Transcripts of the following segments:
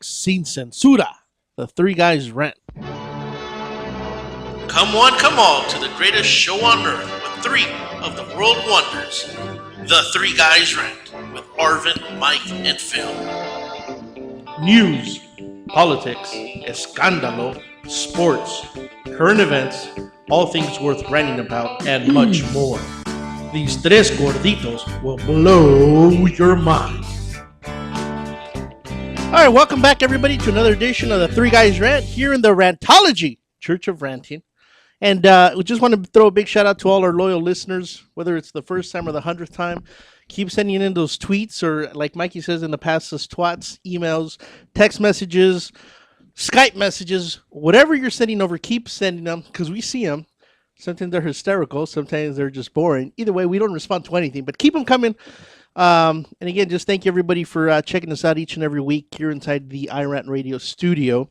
Sin Censura, the Three Guys Rant. Come one, come all to the greatest show on earth with three of the world wonders. The Three Guys Rant with Arvin, Mike, and Phil. News, politics, escándalo, sports, current events, all things worth ranting about, and much more. These tres gorditos will blow your mind. All right, welcome back, everybody, to another edition of the Three Guys Rant here in the Rantology Church of Ranting. And we just want to throw a big shout out to all our loyal listeners, whether it's the first time or the 100th time. Keep sending in those tweets, or like Mikey says in the past, those twats, emails, text messages, Skype messages, whatever you're sending over, keep sending them because we see them. Sometimes they're hysterical, sometimes they're just boring. Either way, we don't respond to anything, but keep them coming. And again, just thank you everybody for checking us out each and every week here inside the iRant radio studio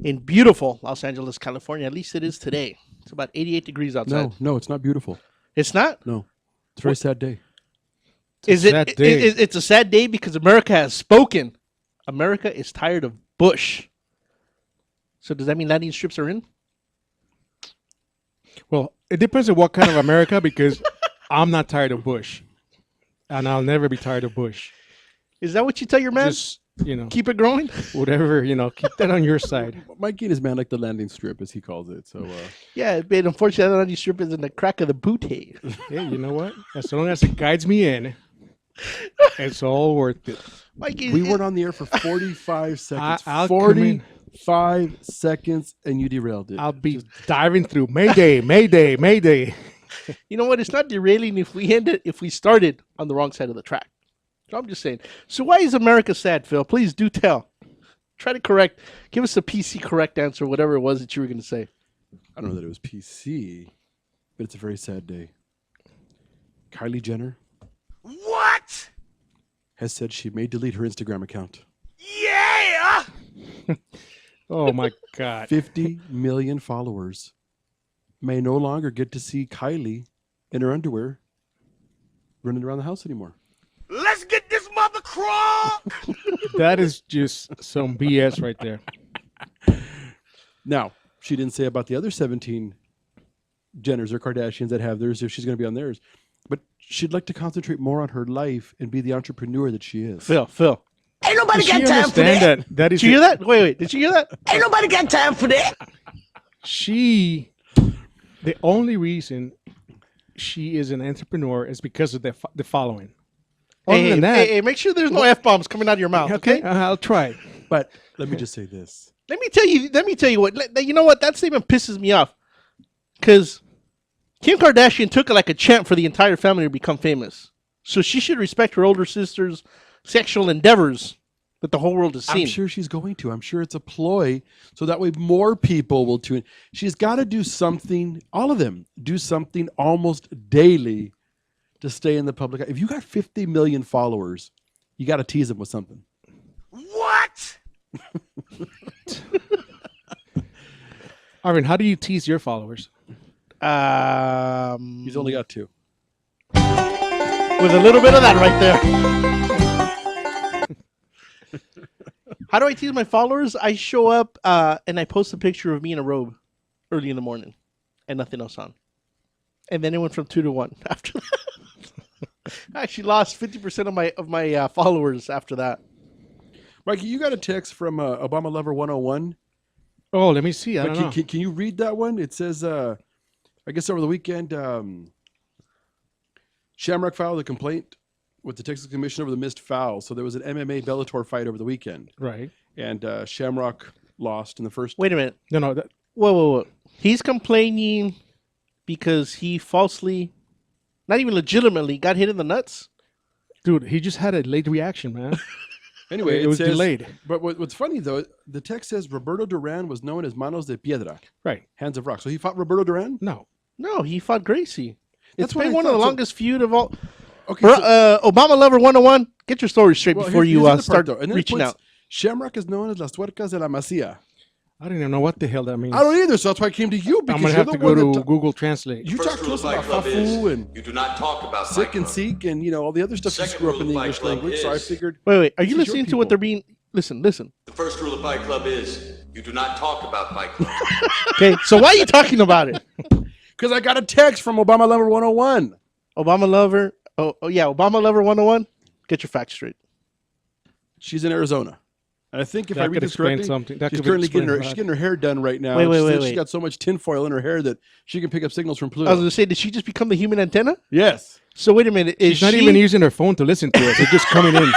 in beautiful Los Angeles, California. At least it is today. It's about 88 degrees outside. No, it's not beautiful. It's not? No. It's a very sad day. It's a sad day because America has spoken. America is tired of Bush. So does that mean landing strips are in? Well, it depends on what kind of America, because I'm not tired of Bush. And I'll never be tired of Bush. Is that what you tell your man? Just, keep it growing? whatever, keep that on your side. Mikey and his man like the landing strip, as he calls it. So, yeah, but unfortunately, that landing strip is in the crack of the booty. Hey, you know what? As long as it guides me in, it's all worth it. Mikey, we weren't on the air for 45 seconds. I'll 45 seconds, and you derailed it. I'll be diving through. Mayday, Mayday, Mayday. You know what? It's not derailing if we started on the wrong side of the track. So I'm just saying. So why is America sad, Phil? Please do tell. Try to give us a PC correct answer, whatever it was that you were going to say. I don't know that it was PC, but it's a very sad day. Kylie Jenner. What? Has said she may delete her Instagram account. Yeah! Oh, my God. 50 million followers may no longer get to see Kylie in her underwear running around the house anymore. Let's get this mother crawl! That is just some BS right there. Now, she didn't say about the other 17 Jenners or Kardashians that have theirs if she's going to be on theirs. But she'd like to concentrate more on her life and be the entrepreneur that she is. Phil. Ain't nobody Does she got time for that. understand that is Did you hear that? Wait. Did you hear that? Ain't nobody got time for that. The only reason she is an entrepreneur is because of the following. Other than that, hey, make sure there's no F-bombs coming out of your mouth, okay? I'll try. But let me just say this. Let me tell you what. You know what? That statement pisses me off. Because Kim Kardashian took it like a champ for the entire family to become famous. So she should respect her older sister's sexual endeavors that the whole world has seen. I'm sure she's going to. I'm sure it's a ploy so that way more people will tune in. She's got to do something, all of them, do something almost daily to stay in the public eye. If you got 50 million followers, you got to tease them with something. What? Arvin, how do you tease your followers? He's only got 2. With a little bit of that right there. How do I tease my followers? I show up and I post a picture of me in a robe early in the morning and nothing else on. And then it went from 2 to 1 after that. I actually lost 50% of my followers after that. Mikey, you got a text from Obama Lover 101. Oh, let me see. I don't know. Can you read that one? It says, I guess over the weekend, Shamrock filed a complaint with the Texas Commission over the missed foul. So there was an MMA Bellator fight over the weekend. Right. And Shamrock lost in the first. Wait a minute. No. Whoa. He's complaining because he falsely, not even legitimately, got hit in the nuts? Dude, he just had a late reaction, man. Anyway, it was delayed. But what's funny, though, the text says Roberto Duran was known as Manos de Piedra. Right. Hands of rock. So he fought Roberto Duran? No, he fought Gracie. That's It's what been I one of the thought. longest feud of all. Okay. Obama Lover 101, get your story straight before you start And then reaching out. Shamrock is known as Las Tuercas de la Masia. I don't even know what the hell that means. I don't either, so that's why I came to you. Because I'm going to have to go to Google Translate. You talk to us about Fafu and you do not talk about Sick and Seek and all the other stuff you screw up in the English language. So I figured. Wait. Are you listening to what they're being? Listen, listen. The first rule of Fight Club is you do not talk about Fight Club. Okay, so why are you talking about it? Because I got a text from Obama Lover 101. Obama lover. Oh yeah, Obama lover 101. Get your facts straight. She's in Arizona. And I think if That I read could this explain correctly, something. That she's could currently explain getting her, a she's lot. getting her hair done right now. Wait, She wait, said wait, She's wait. got so much tinfoil in her hair that she can pick up signals from I Pluto. was gonna say, did she just become the human antenna? Yes. So wait a minute. Is She's not she, even using her phone to listen to us. It's just coming in.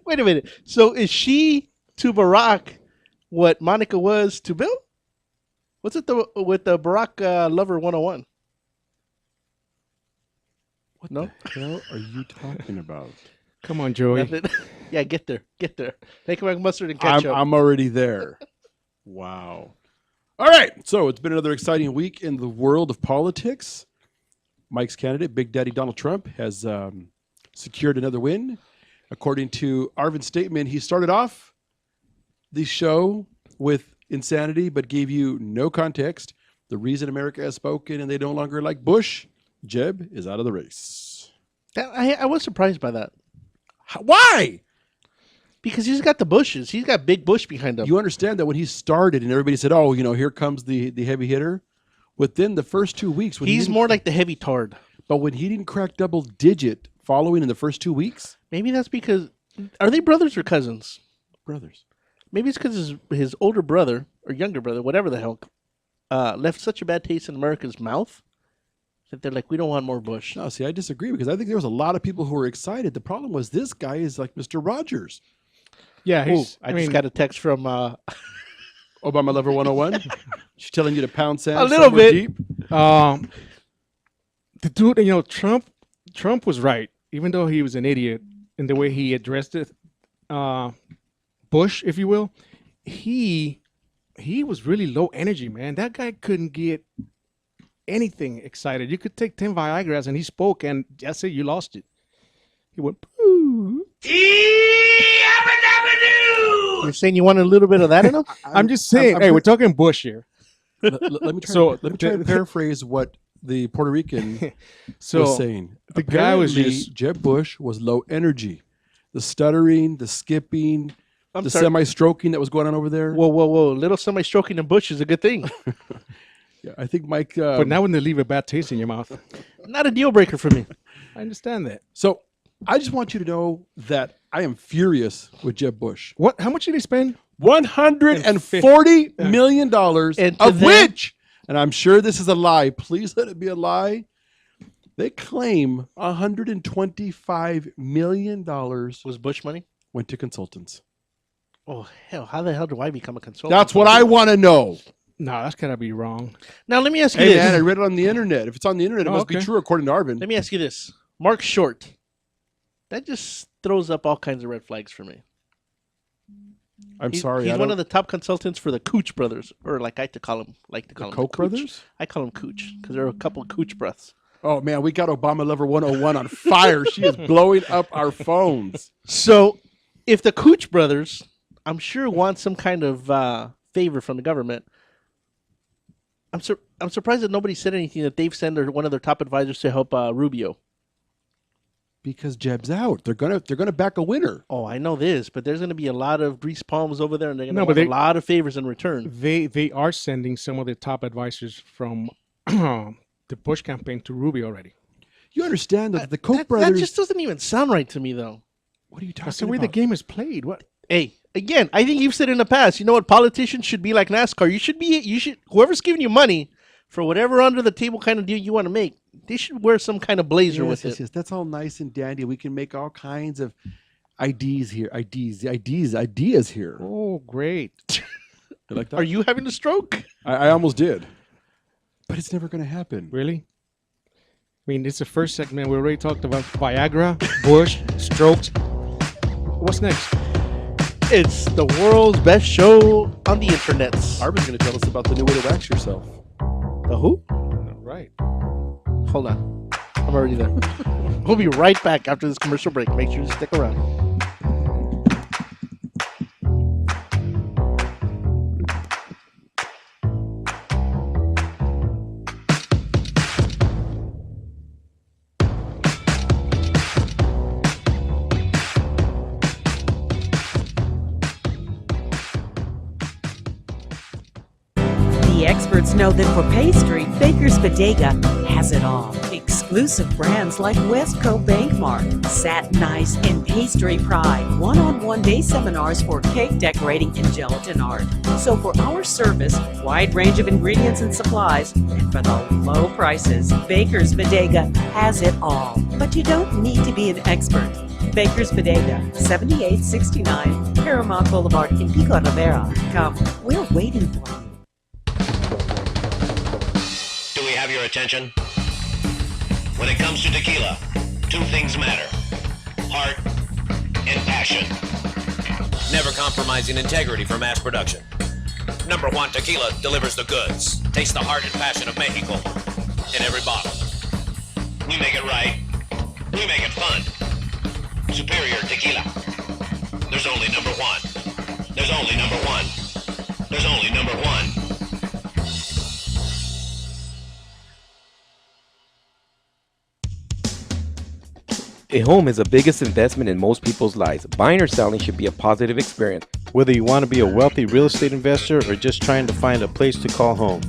Wait a minute. So is she to Barack what Monica was to Bill? What's it with the Barack lover 101? What No? the hell are you talking about? Come on, Joey. Nothing? Yeah, get there. Take a mustard and ketchup. I'm already there. Wow. All right. So it's been another exciting week in the world of politics. Mike's candidate, Big Daddy Donald Trump, has secured another win. According to Arvin's statement, he started off the show with insanity, but gave you no context. The reason America has spoken and they no longer like Bush, Jeb is out of the race. I was surprised by that Why? because he's got the bushes. He's got big bush behind him. You understand that when he started and everybody said, oh, here comes the heavy hitter. Within the first 2 weeks, when He's more like the heavy tard. But when he didn't crack double digit following in the first 2 weeks, Maybe that's because are they brothers or cousins? brothers. Maybe it's because his older brother or younger brother, whatever the hell, left such a bad taste in America's mouth that they're like, we don't want more Bush. No, see, I disagree because I think there was a lot of people who were excited. The problem was this guy is like Mr. Rogers. Yeah, Ooh, he's. I just got a text from Obama Lover 101. She's telling you to pound sand. A little somewhere bit. Deep. The dude, Trump was right, even though he was an idiot in the way he addressed it. Bush, if you will, he was really low energy, man. That guy couldn't get anything excited. You could take 10 Viagra's and he spoke, and that's it. You lost it. He went. Poo. You're saying you want a little bit of that in him? I'm just saying. Hey, we're talking Bush here. Let me try. So, let me try to paraphrase what the Puerto Rican So was saying. the guy was Apparently, just. Jeb Bush was low energy. The stuttering, the skipping, I'm the sorry. semi-stroking that was going on over there. Whoa. Little semi-stroking in Bush is a good thing. Yeah, I think Mike. But now when they leave a bad taste in your mouth, Not a deal breaker for me. I understand that. So I just want you to know that I am furious with Jeb Bush. What? How much did he spend? $140 million, And to of them- which, and I'm sure this is a lie, please let it be a lie, they claim $125 million Was Bush money? went to consultants. Oh, hell. How the hell do I become a consultant? That's what I want to know. No, that's gotta be wrong. Now, let me ask you Hey, this. man, I read it on the internet. If it's on the internet, it Oh, must be okay. true according to Arvin. Let me ask you this. Mark Short. That just throws up all kinds of red flags for me. I'm sorry. He's one of the top consultants for the Cooch brothers, or like I like to call them. Koch Cooch. brothers? I call them Cooch because there are a couple of Cooch breaths. Oh, man, we got Obama Lover 101 on fire. She is blowing up our phones. So, if the Cooch brothers, I'm sure, want some kind of favor from the government, I'm surprised that nobody said anything that they've sent one of their top advisors to help Rubio. Because Jeb's out. They're gonna back a winner. Oh, I know this, but there's going to be a lot of grease palms over there, and they're going to No, want but a they- lot of favors in return. They are sending some of the top advisors from the Bush campaign to Rubio already. You understand that the Koch That brothers. just doesn't even sound right to me, though. What are you That's talking the way about? the game is played. What? Hey, again, I think you've said in the past, you know what, politicians should be like NASCAR. You should whoever's giving you money for whatever under the table kind of deal you want to make, they should wear some kind of blazer with it. Yes. That's all nice and dandy. We can make all kinds of ideas here. Ideas here. Oh, great. You like that? Are you having a stroke? I almost did. But it's never going to happen. Really? I mean, it's the first segment. We already talked about Viagra, Bush, strokes. What's next? It's the world's best show on the internets. Arvin's going to tell us about the new way to wax yourself. The who? Right. Hold on. I'm already there. We'll be right back after this commercial break. Make sure to stick around. The experts know that for pastry, Baker's Bodega has it all. Exclusive brands like Westco Bankmart, Satin Ice, and Pastry Pride. One-on-one day seminars for cake decorating and gelatin art. So for our service, wide range of ingredients and supplies, and for the low prices, Baker's Bodega has it all. But you don't need to be an expert. Baker's Bodega, 7869 Paramount Boulevard in Pico Rivera. Come, we're waiting for you. Do we have your attention? When it comes to tequila, two things matter: heart and passion. Never compromising integrity for mass production. Number one Tequila delivers the goods. Taste the heart and passion of Mexico in every bottle. We make it right. We make it fun. Superior Tequila. There's only number one. There's only number one. There's only number one. A home is the biggest investment in most people's lives. Buying or selling should be a positive experience. Whether you want to be a wealthy real estate investor or just trying to find a place to call home,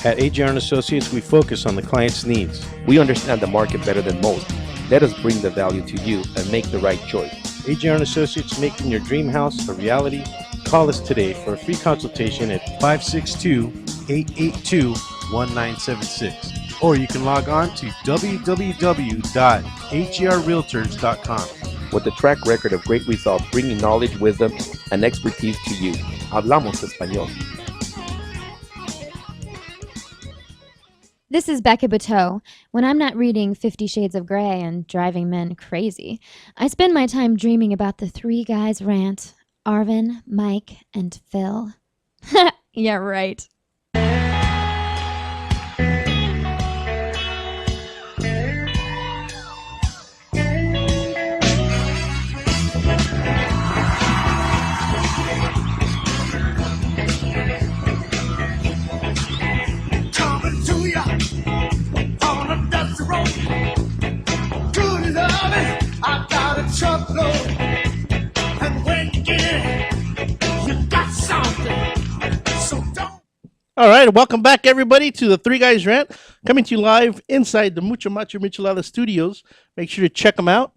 at AJR & Associates, we focus on the client's needs. We understand the market better than most. Let us bring the value to you and make the right choice. AJR & Associates, making your dream house a reality. Call us today for a free consultation at 562-882-1976. Or you can log on to www.hrrealtors.com. With a track record of great results, bringing knowledge, wisdom, and expertise to you. Hablamos español. This is Becca Bateau. When I'm not reading 50 Shades of Grey and driving men crazy, I spend my time dreaming about the three guys rant: Arvin, Mike, and Phil. Yeah, right. All right, welcome back, everybody, to the Three Guys Rant, coming to you live inside the Mucho Macho Michelada studios. Make sure to check them out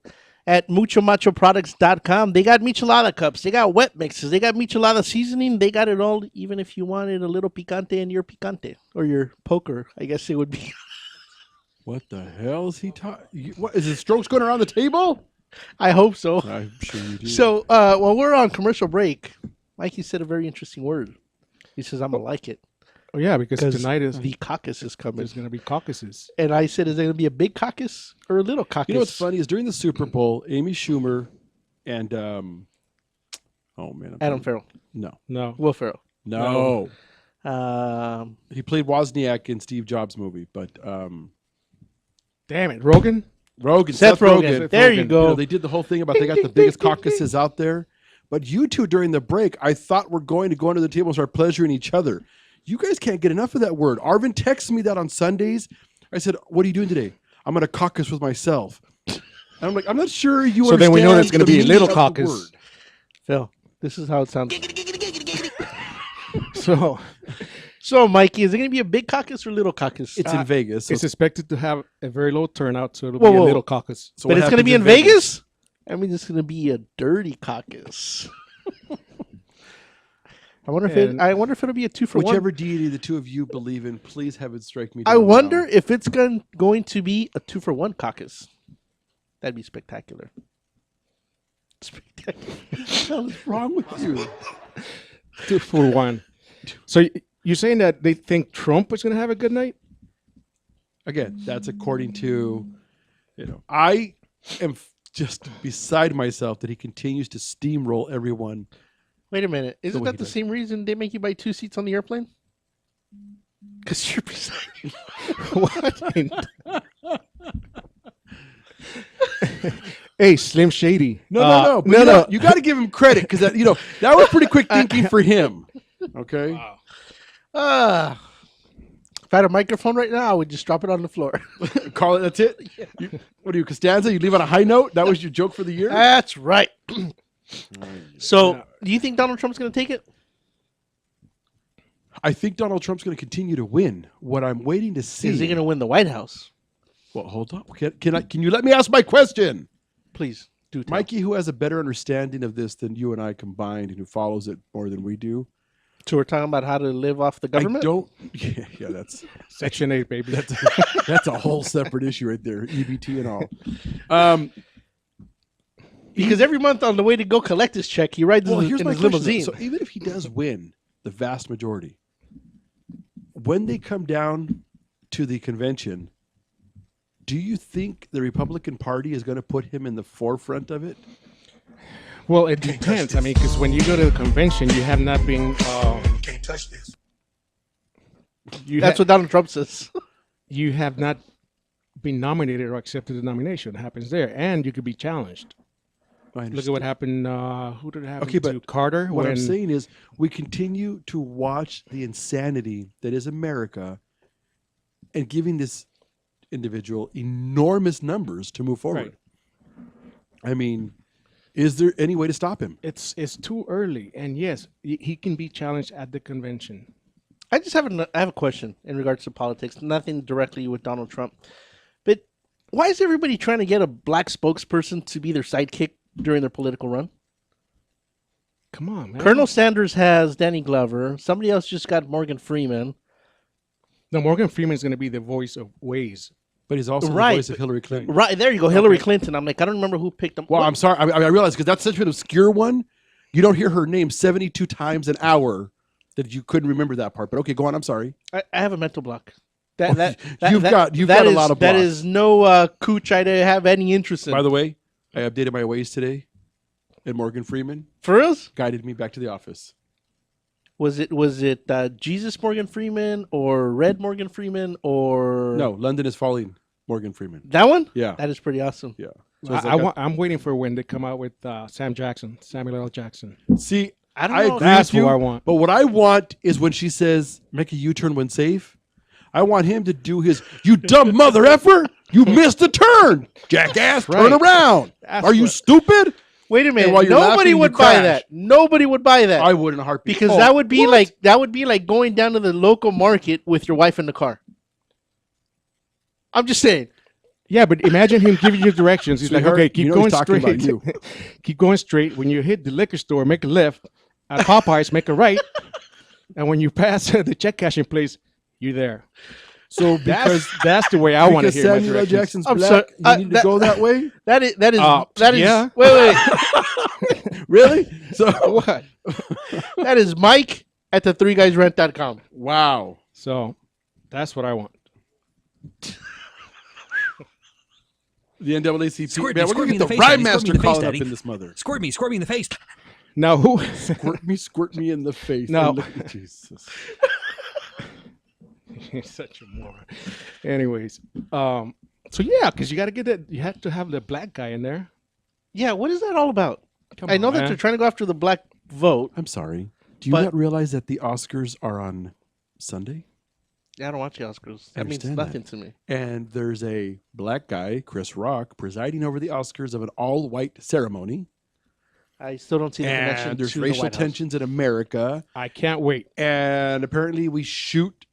at muchomachoproducts.com. They got michelada cups, they got wet mixes, they got michelada seasoning, they got it all, even if you wanted a little picante in your picante, or your poker, I guess it would be. What the hell is he talking? What is his strokes going around the table? I hope so. I'm sure you do. So, while we're on commercial break, Mikey said a very interesting word. He says, I'm going to like it. Oh, yeah, because tonight is the caucus is coming. There's going to be caucuses. And I said, is there going to be a big caucus or a little caucus? You know what's funny is during the Super Bowl, Amy Schumer and Adam Farrell. No. Will Ferrell. No. He He played Wozniak in Steve Jobs' movie, but Damn it, Rogan? Seth Rogen. There you go. You know, they did the whole thing about they got the biggest caucuses out there. But you two during the break, I thought we're going to go under the table and start pleasuring each other. You guys can't get enough of that word. Arvin texts me that on Sundays. I said, what are you doing today? I'm going to caucus with myself. And I'm like, I'm not sure you So then we know there's going to be a little the caucus. word. Phil, this is how it sounds. So, Mikey, is it going to be a big caucus or little caucus? It's in Vegas. It's expected to have a very low turnout, so it'll Whoa, be a whoa. little caucus. So but what it's going to happens be in Vegas? I mean, it's going to be a dirty caucus. I wonder if it'll be a 2-for-1. Whichever deity the two of you believe in, please have it strike me. I down wonder now. if it's going to be a 2-for-1 caucus. That'd be spectacular. What's wrong with you? 2-for-1. So you're saying that they think Trump is going to have a good night? Again, that's according to, I am just beside myself that he continues to steamroll everyone. Wait a minute. Isn't way that he the does. same reason they make you buy 2 seats on the airplane? Because you're beside you. What? Hey, Slim Shady. No. But you got to give him credit because that was pretty quick thinking for him. Okay. Wow. If I had a microphone right now, I would just drop it on the floor. Carl, that's it. What are you, Costanza? You leave on a high note? That was your joke for the year? That's right. So, do you think Donald Trump's going to take it? I think Donald Trump's going to continue to win. What I'm waiting to see Is he going to win the White House? Well, hold on. Can you let me ask my question? Please do. Tell. Mikey, who has a better understanding of this than you and I combined, and who follows it more than we do. So we're talking about how to live off the government. I don't. Yeah, that's Section 8, baby. that's a whole separate issue right there. EBT and all. Because every month on the way to go collect his check, he rides in here's his my question, limousine. So even if he does win the vast majority, when they come down to the convention, do you think the Republican Party is going to put him in the forefront of it? Well, it depends. I mean, because when you go to the convention, you have not been. Can't touch this. That's what Donald Trump says. You have not been nominated or accepted the nomination. It happens there, and you could be challenged. Look at what happened. Who did it happen to? Carter. What I'm saying is, we continue to watch the insanity that is America, and giving this individual enormous numbers to move forward. Right. I mean, is there any way to stop him? It's too early, and yes, he can be challenged at the convention. I have a question in regards to politics. Nothing directly with Donald Trump, but why is everybody trying to get a black spokesperson to be their sidekick during their political run? Come on, man. Colonel Sanders has Danny Glover. Somebody else just got Morgan Freeman. No, Morgan Freeman is going to be the voice of Waze. But he's also the voice of Hillary Clinton. Right, there you go, Hillary Clinton. I'm like, I don't remember who picked him. Well, I'm sorry. I realize because that's such an obscure one. You don't hear her name 72 times an hour that you couldn't remember that part. But okay, go on. I'm sorry. I have a mental block. You've got a lot of blocks. That is no cooch I have any interest in. By the way, I updated my Waze today, and Morgan Freeman for real guided me back to the office. Was it Jesus Morgan Freeman or Red Morgan Freeman or no? London is Falling Morgan Freeman. That one? Yeah, that is pretty awesome. Yeah, so I'm waiting for when they come out with Samuel L. Jackson. See, I don't know. That's what I want. But what I want is when she says, "Make a U-turn when safe." I want him to do his, "You dumb mother effer! You missed the turn, jackass! Turn around! Are you stupid?" Wait a minute. Nobody would buy that. Nobody would buy that. I would in a heartbeat. Because that would be like going down to the local market with your wife in the car. I'm just saying. Yeah, but imagine him giving you directions. He's like, okay, keep going straight. You. Keep going straight. When you hit the liquor store, make a left. At Popeyes, make a right. And when you pass the check cashing place, you're there. So because that's the way I want to hear my Samuel L. Jackson's I'm black, sorry, you need to go that way? That is yeah. Wait. Really? So what? That is Mike at the 3guysrant.com. Wow. So that's what I want. The NAACP. Squirt Man, me, we're going to me get the in the face, rhyme Daddy. master Squirt me in the face, calling up Daddy. in this mother. Squirt me in the face. Now who? Squirt me in the face. No. Jesus. You're such a moron. Anyways, so yeah, because you got to get that. You have to have the black guy in there. Yeah, what is that all about? I know that they're trying to go after the black vote. I'm sorry. Do you not realize that the Oscars are on Sunday? Yeah, I don't watch the Oscars. That means nothing to me. And there's a black guy, Chris Rock, presiding over the Oscars of an all-white ceremony. I still don't see the connection. And there's to racial the White House. tensions in America. I can't wait. And apparently we shoot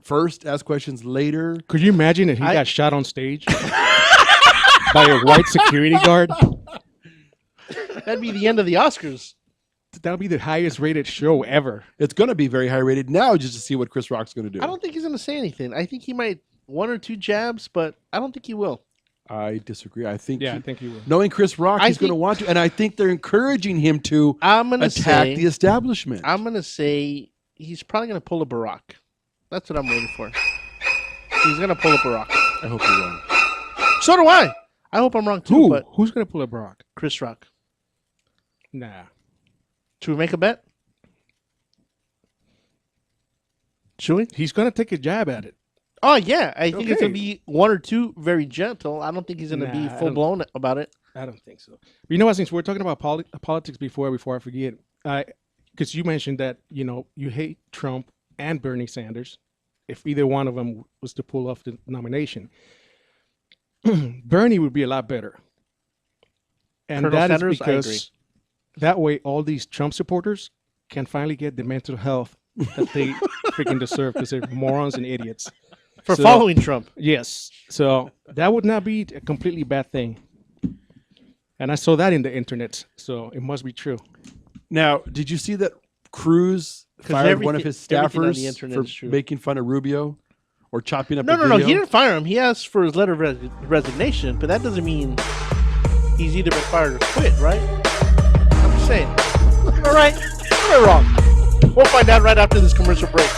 first, ask questions later. Could you imagine if he got shot on stage by a white security guard? That'd be the end of the Oscars. That would be the highest rated show ever. It's going to be very high rated now just to see what Chris Rock's going to do. I don't think he's going to say anything. I think he might one or two jabs, but I don't think he will. I disagree. I think I think he will. Knowing Chris Rock, he's going to want to, and I think they're encouraging him to attack the establishment. I'm going to say he's probably going to pull a Barack. That's what I'm waiting for. He's going to pull a Barack. I hope you're wrong. So do I. I hope I'm wrong too. Who? But Who's going to pull a Barack? Chris Rock. Nah. Should we make a bet? Should we? He's going to take a jab at it. Oh, yeah. I think it's going to be one or two very gentle. I don't think he's going to be full-blown about it. I don't think so. But you know what? Since we're talking about politics before I forget, because you mentioned that, you hate Trump and Bernie Sanders, if either one of them was to pull off the nomination. Bernie would be a lot better. And Colonel that Sanders, is because that way all these Trump supporters can finally get the mental health that they freaking deserve because they're morons and idiots. For So- following Trump. Yes. So that would not be a completely bad thing. And I saw that in the internet, so it must be true. Now, did you see that Cruz 'Cause fired one of his everything on the staffers internet is for true. making fun of Rubio or chopping up No, a no, video? no. He didn't fire him. He asked for his letter of resignation, but that doesn't mean he's either been fired or quit, right? I'm just saying. Am I right? Am I wrong? We'll find out right after this commercial break.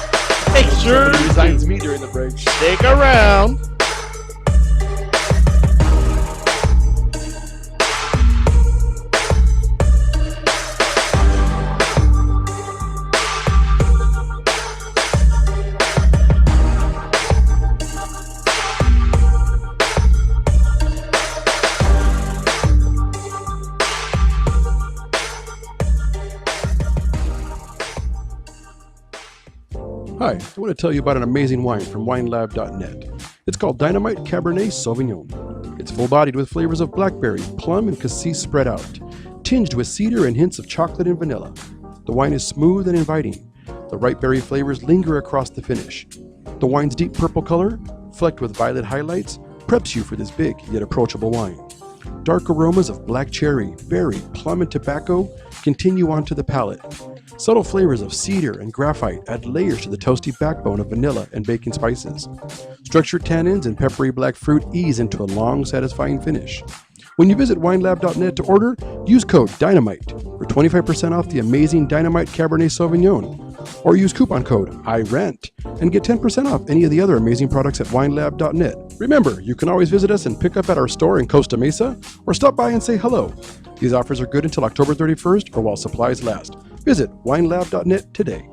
Hey, sir. Somebody resigns me during the break. Stick around. Hi, I want to tell you about an amazing wine from winelab.net. It's called Dynamite Cabernet Sauvignon. It's full-bodied with flavors of blackberry, plum, and cassis spread out, tinged with cedar and hints of chocolate and vanilla. The wine is smooth and inviting. The ripe berry flavors linger across the finish. The wine's deep purple color, flecked with violet highlights, preps you for this big yet approachable wine. Dark aromas of black cherry, berry, plum, and tobacco continue onto the palate. Subtle flavors of cedar and graphite add layers to the toasty backbone of vanilla and baking spices. Structured tannins and peppery black fruit ease into a long, satisfying finish. When you visit winelab.net to order, use code DYNAMITE for 25% off the amazing Dynamite Cabernet Sauvignon. Or use coupon code iRant and get 10% off any of the other amazing products at winelab.net. Remember, you can always visit us and pick up at our store in Costa Mesa or stop by and say hello. These offers are good until October 31st or while supplies last. Visit winelab.net today.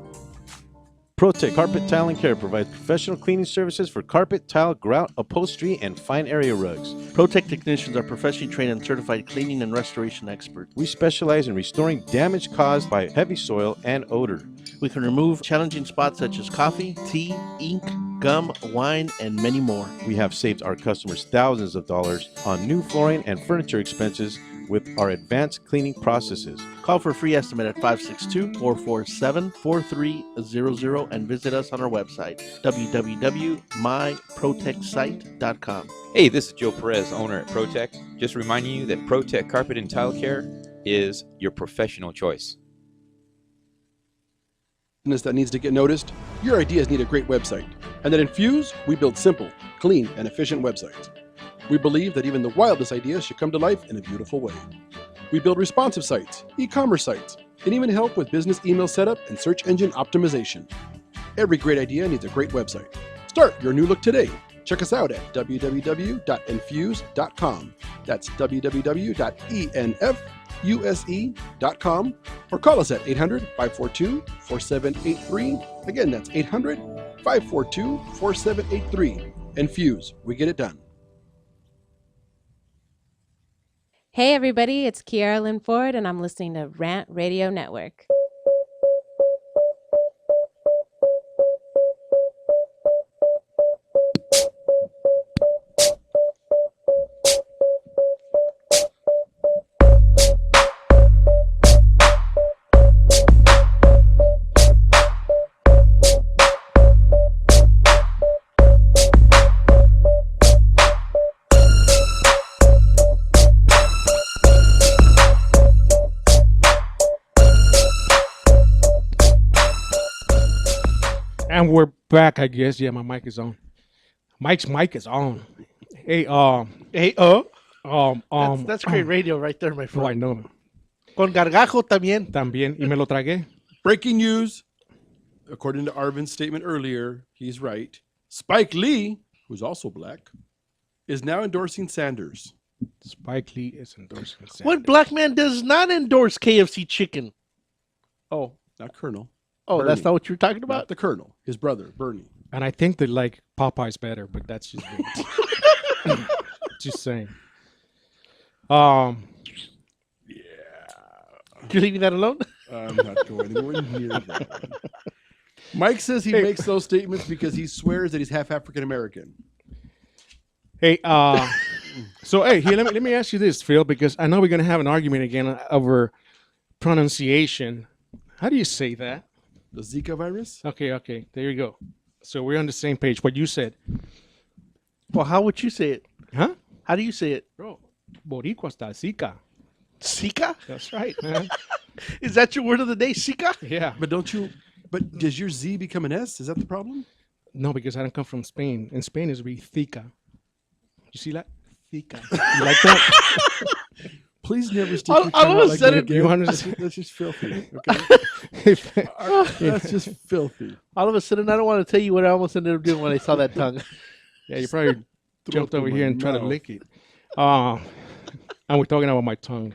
ProTech Carpet Tile and Care provides professional cleaning services for carpet, tile, grout, upholstery, and fine area rugs. ProTech technicians are professionally trained and certified cleaning and restoration experts. We specialize in restoring damage caused by heavy soil and odor. We can remove challenging spots such as coffee, tea, ink, gum, wine, and many more. We have saved our customers thousands of dollars on new flooring and furniture expenses with our advanced cleaning processes. Call for a free estimate at 562-447-4300 and visit us on our website, www.myprotectsite.com. Hey, this is Joe Perez, owner at ProTech. Just reminding you that ProTech Carpet and Tile Care is your professional choice. That needs to get noticed, your ideas need a great website. And at Infuse, we build simple, clean, and efficient websites. We believe that even the wildest ideas should come to life in a beautiful way. We build responsive sites, e-commerce sites, and even help with business email setup and search engine optimization. Every great idea needs a great website. Start your new look today. Check us out at www.infuse.com. That's www.enfuse.com, or call us at 800-542-4783. Again, that's 800-542-4783. Infuse, we get it done. Hey everybody, it's Kiara Lynn Ford and I'm listening to Rant Radio Network. And we're back, I guess. Yeah, my mic is on. Mike's mic is on. Hey, that's great radio right there, my friend. Oh, I know. Con gargajo también. También, y me lo tragué. Breaking news. According to Arvin's statement earlier, he's right. Spike Lee, who's also black, is now endorsing Sanders. Spike Lee is endorsing Sanders. What black man does not endorse KFC chicken? Oh, not Colonel. Oh, Bernie. that's not what you're talking about? Not the Colonel, his brother, Bernie. And I think that like Popeye's better, but that's just me. Just saying. Yeah. You're leaving that alone? I'm not going anywhere near that. Mike says he makes those statements because he swears that he's half African American. Hey, so hey, here let me ask you this, Phil, because I know we're gonna have an argument again over pronunciation. How do you say that? The Zika virus? Okay. There you go. So we're on the same page. What you said. Well, how would you say it? Huh? How do you say it? Bro, Boricua está Zika. Zika? That's right, man. Is that your word of the day, Zika? Yeah. But does your Z become an S? Is that the problem? No, because I don't come from Spain. In Spain, it's be Zika. You see that? Zika. You like that? Please never stick All- your all tongue of out a like sudden- that again. You wanna- That's just filthy. Okay? That's just filthy. All of a sudden, I don't want to tell you what I almost ended up doing when I saw that tongue. Yeah, you probably jumped through over my here and tried to mouth. lick it. And we're talking about my tongue.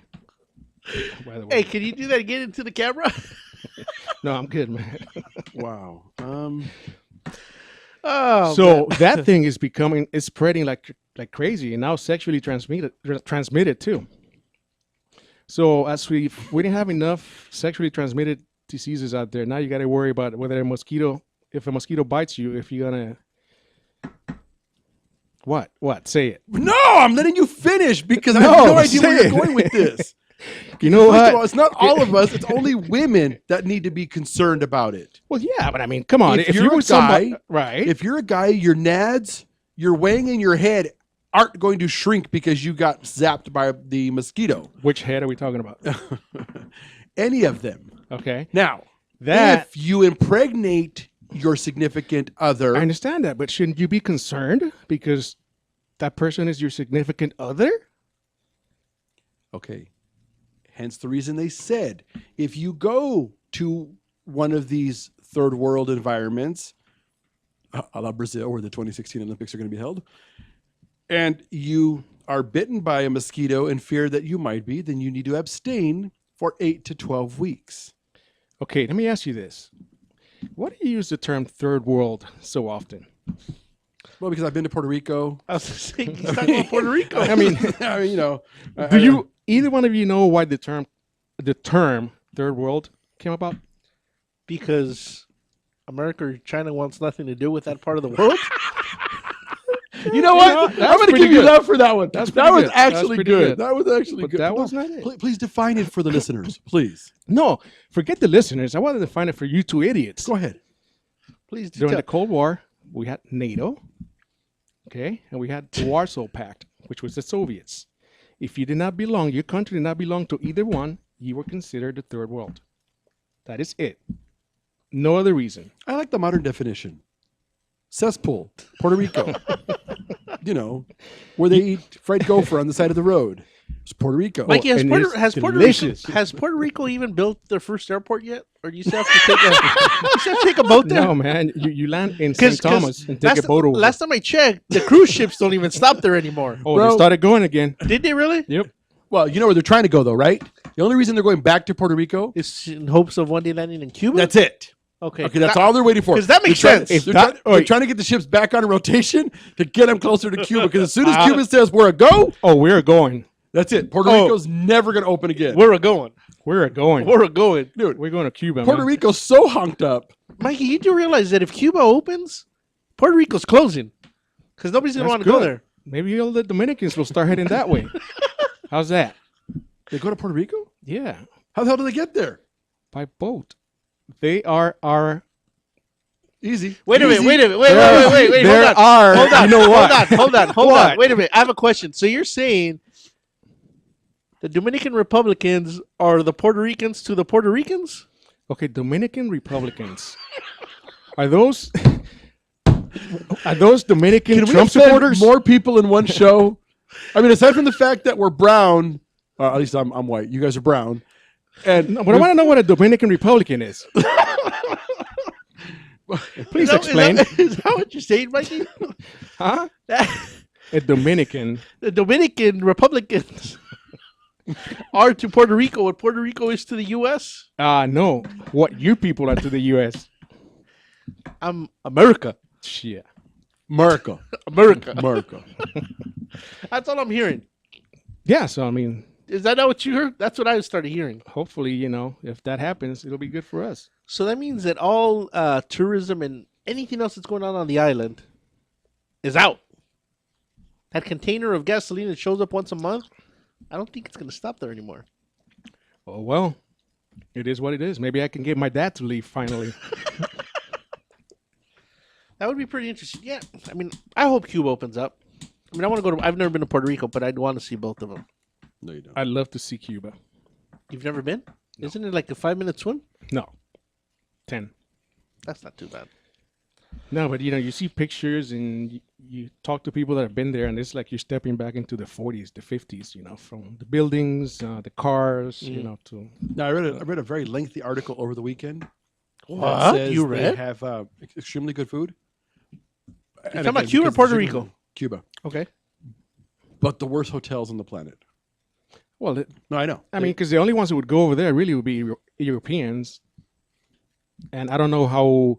By the way. Hey, can you do that again into the camera? No, I'm good, man. Wow. Oh, So man. that thing is it's spreading like crazy, and now sexually transmitted too. So as we didn't have enough sexually transmitted diseases out there, now you got to worry about whether if a mosquito bites you, if you're gonna what? Say it. No, I'm letting you finish because I have no idea where say you're it. going with this. You know First what? of all, it's not all of us. It's only women that need to be concerned about it. Well, yeah, but I mean, come on. If If you're you a were somebody, guy- right? If you're a guy, your nads, your wang in your head aren't going to shrink because you got zapped by the mosquito. Which head are we talking about? Any of them. Okay. Now, That if you impregnate your significant other, I understand that, but shouldn't you be concerned because that person is your significant other? okay. Hence the reason they said if you go to one of these third world environments, a la Brazil, where the 2016 Olympics are going to be held, and you are bitten by a mosquito and fear that you might be, then you need to abstain for 8 to 12 weeks. Okay, let me ask you this. Why do you use the term third world so often? Well, because I've been to Puerto Rico. I was saying, he's talking about Puerto Rico. I mean, you know. do you either one of you know why the term third world came about? Because America or China wants nothing to do with that part of the world. You know what? that's I'm going to pretty give you good. love for that one. That's that pretty was good. That's actually pretty good. good. That was actually But good. that Come was on. not it. Please define it for the listeners, please. No, forget the listeners. I wanted to find it for you two idiots. Go ahead. Please do During tell. the Cold War, we had NATO, okay, and we had the Warsaw Pact, which was the Soviets. If you did not belong, your country did not belong to either one, you were considered the third world. That is it. No other reason. I like the modern definition. Cesspool, Puerto Rico. You know, where they eat fried gopher on the side of the road. It's Puerto Rico. Mikey, has and Puerto, it's has, Puerto delicious. Rico, has Puerto Rico even built their first airport yet? Or do you still have to take you still have to take a boat there? No, man, you land in St. Thomas and take last, a boat over. last time I checked, the cruise ships don't even stop there anymore. Oh, Bro. they started going again. Did they really? Yep. Well, you know where they're trying to go, though, right? The only reason they're going back to Puerto Rico, It's in hopes of one day landing in Cuba? that's it. Okay. Okay, that's all they're waiting for. 'cause that makes They're trying- sense. They're trying to get the ships back on rotation to get them closer to Cuba. Because as soon as Cuba says we're a go, Oh, we're going. that's it. Puerto Rico's never going to open again. We're a going. We're going. We're a going. Dude, We're going to Cuba, Puerto man. Rico's so honked up. Mikey, you do realize that if Cuba opens, Puerto Rico's closing. Because nobody's going to want That's to go good. there. Maybe all the Dominicans will start heading that way. How's that? They go to Puerto Rico? Yeah, How the hell do they get there? by boat. They are our. Easy. Wait a minute, Easy. wait. There Hold on. are. Hold on. You know what? Hold on. What? Wait a minute. I have a question. So you're saying the Dominican Republicans are the Puerto Ricans to the Puerto Ricans? Okay, Dominican Republicans. Are those Dominican Can we Trump offend supporters? more people in one show? I mean, aside from the fact that we're brown, at least I'm white. You guys are brown. And No, but I want to know what a Dominican Republican is. Please explain. Is that what you're saying, Mikey? Huh? A Dominican. The Dominican Republicans are to Puerto Rico what Puerto Rico is to the U.S.? No. What you people are to the U.S. I'm America. Shit. America. America. America. That's all I'm hearing. Yeah, so I mean, Is that not what you heard? That's what I started hearing. hopefully, if that happens, it'll be good for us. So that means that all tourism and anything else that's going on the island is out. That container of gasoline that shows up once a month, I don't think it's going to stop there anymore. Oh, well, It is what it is. Maybe I can get my dad to leave finally. That would be pretty interesting. Yeah, I mean, I hope Cuba opens up. I mean, I want to go to. I've never been to Puerto Rico, but I'd want to see both of them. No, you don't. I'd love to see Cuba. You've never been? No. Isn't it like a 5-minute swim? No, 10. That's not too bad. No, but you see pictures and you talk to people that have been there, and it's like you're stepping back into the 40s, the 50s. From the buildings, the cars, to. Now, I read a very lengthy article over the weekend. What? Says You read? They have extremely good food. You talking about Cuba or Puerto Rico? Cuba. Okay. But the worst hotels on the planet. Well, no, I know. I mean, because the only ones who would go over there really would be Europeans. And I don't know how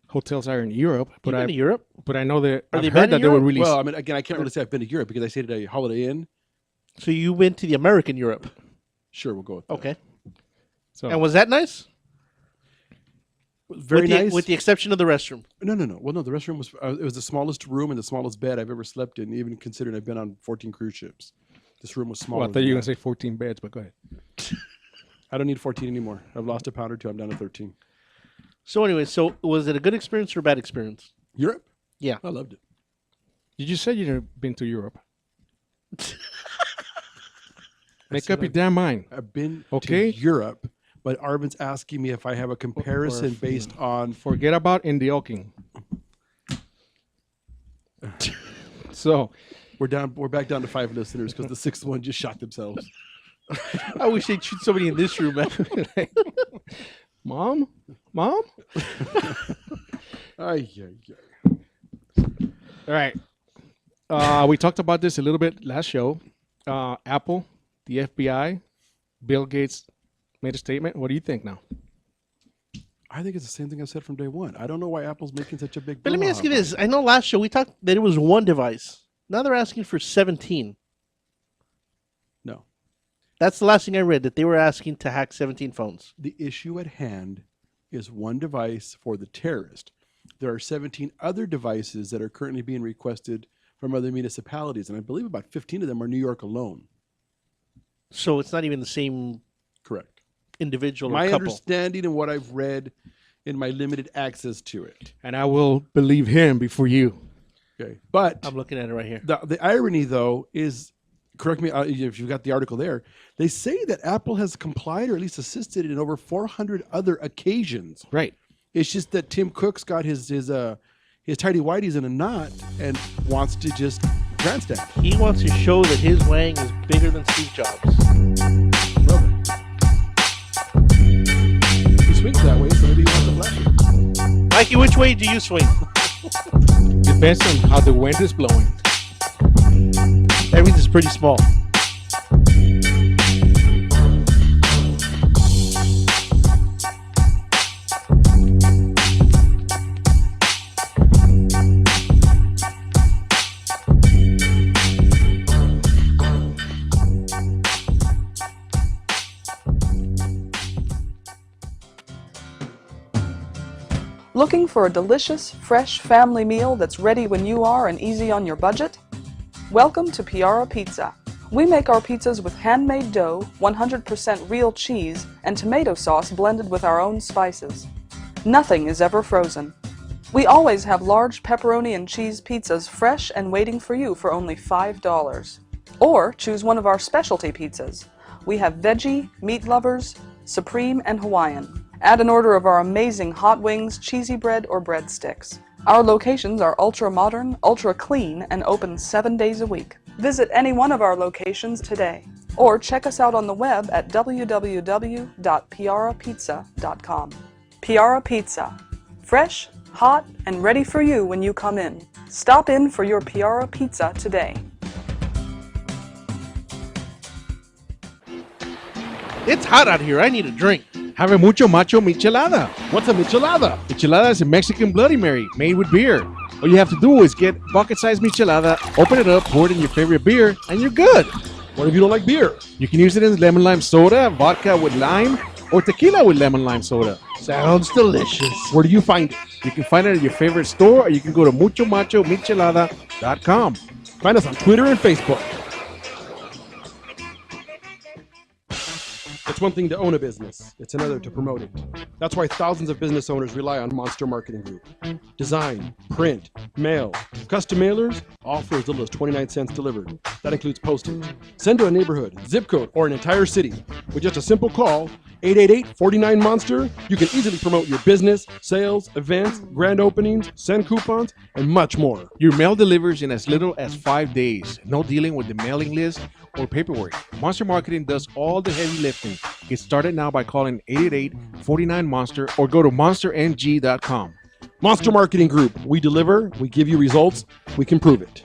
hotels are in Europe. But You've been to Europe? But I know that Are I've they heard bad in that they were Europe? really. Well, I mean, again, I can't really say I've been to Europe because I stayed at a Holiday Inn. So you went to the American Europe? Sure, we'll go with that. Okay. So, and was that nice? Very nice. With the exception of the restroom. No. Well, no, the restroom was it was the smallest room and the smallest bed I've ever slept in, even considering I've been on 14 cruise ships. This room was smaller. Well, I thought you were going to say 14 beds, but go ahead. I don't need 14 anymore. I've lost a pound or two. I'm down to 13. So anyway, was it a good experience or a bad experience? Europe? Yeah. I loved it. You just said you've never been to Europe. Make up your damn mind. I've been Okay. to Europe, but Arvin's asking me if I have a comparison based on. Forget about Indioking. So we're back down to 5 listeners because the 6th one just shot themselves. I wish they'd shoot somebody in this room, man. Mom? All right. We talked about this a little bit last show. Apple, the FBI, Bill Gates made a statement. What do you think now? I think it's the same thing I said from day one. I don't know why Apple's making such a big. But let me ask you this: I know last show we talked that it was one device. Now they're asking for 17. No, that's the last thing I read. That they were asking to hack 17 phones. The issue at hand is one device for the terrorist. There are 17 other devices that are currently being requested from other municipalities, and I believe about 15 of them are New York alone. So it's not even the same. Correct. Individual. My or couple. understanding and what I've read in my limited access to it. And I will believe him before you. Okay. But I'm looking at it right here. The irony, though, is, correct me if you've got the article there, they say that Apple has complied or at least assisted in over 400 other occasions. Right. It's just that Tim Cook's got his tidy whities in a knot and wants to just grandstand. He wants to show that his wang is bigger than Steve Jobs. He swings that way, so maybe he wants to flash it. Mikey, which way do you swing? Depends on how the wind is blowing. Everything's pretty small. Looking for a delicious, fresh family meal that's ready when you are and easy on your budget? Welcome to Piara Pizza. We make our pizzas with handmade dough, 100% real cheese, and tomato sauce blended with our own spices. Nothing is ever frozen. We always have large pepperoni and cheese pizzas fresh and waiting for you for only $5. Or choose one of our specialty pizzas. We have veggie, meat lovers, supreme, and Hawaiian. Add an order of our amazing hot wings, cheesy bread, or breadsticks. Our locations are ultra-modern, ultra-clean, and open 7 days a week. Visit any one of our locations today, or check us out on the web at www.piarapizza.com. Piara Pizza. Fresh, hot, and ready for you when you come in. Stop in for your Piara Pizza today. It's hot out here. I need a drink. Have a mucho macho michelada. What's a michelada? Michelada is a Mexican Bloody Mary made with beer. All you have to do is get bucket-sized michelada, open it up, pour it in your favorite beer, and you're good. What if you don't like beer? You can use it in lemon lime soda, vodka with lime, or tequila with lemon lime soda. Sounds delicious. Where do you find it? You can find it at your favorite store, or you can go to muchomachomichelada.com. Find us on Twitter and Facebook. It's one thing to own a business. It's another to promote it. That's why thousands of business owners rely on Monster Marketing Group. Design, print, mail, custom mailers, all for as little as 29 cents delivered. That includes postage. Send to a neighborhood, zip code, or an entire city. With just a simple call, 888-49-MONSTER, you can easily promote your business, sales, events, grand openings, send coupons, and much more. Your mail delivers in as little as 5 days. No dealing with the mailing list or paperwork. Monster Marketing does all the heavy lifting. Get started now by calling 888-49-MONSTER or go to monstermg.com. Monster Marketing Group. We deliver, we give you results, we can prove it.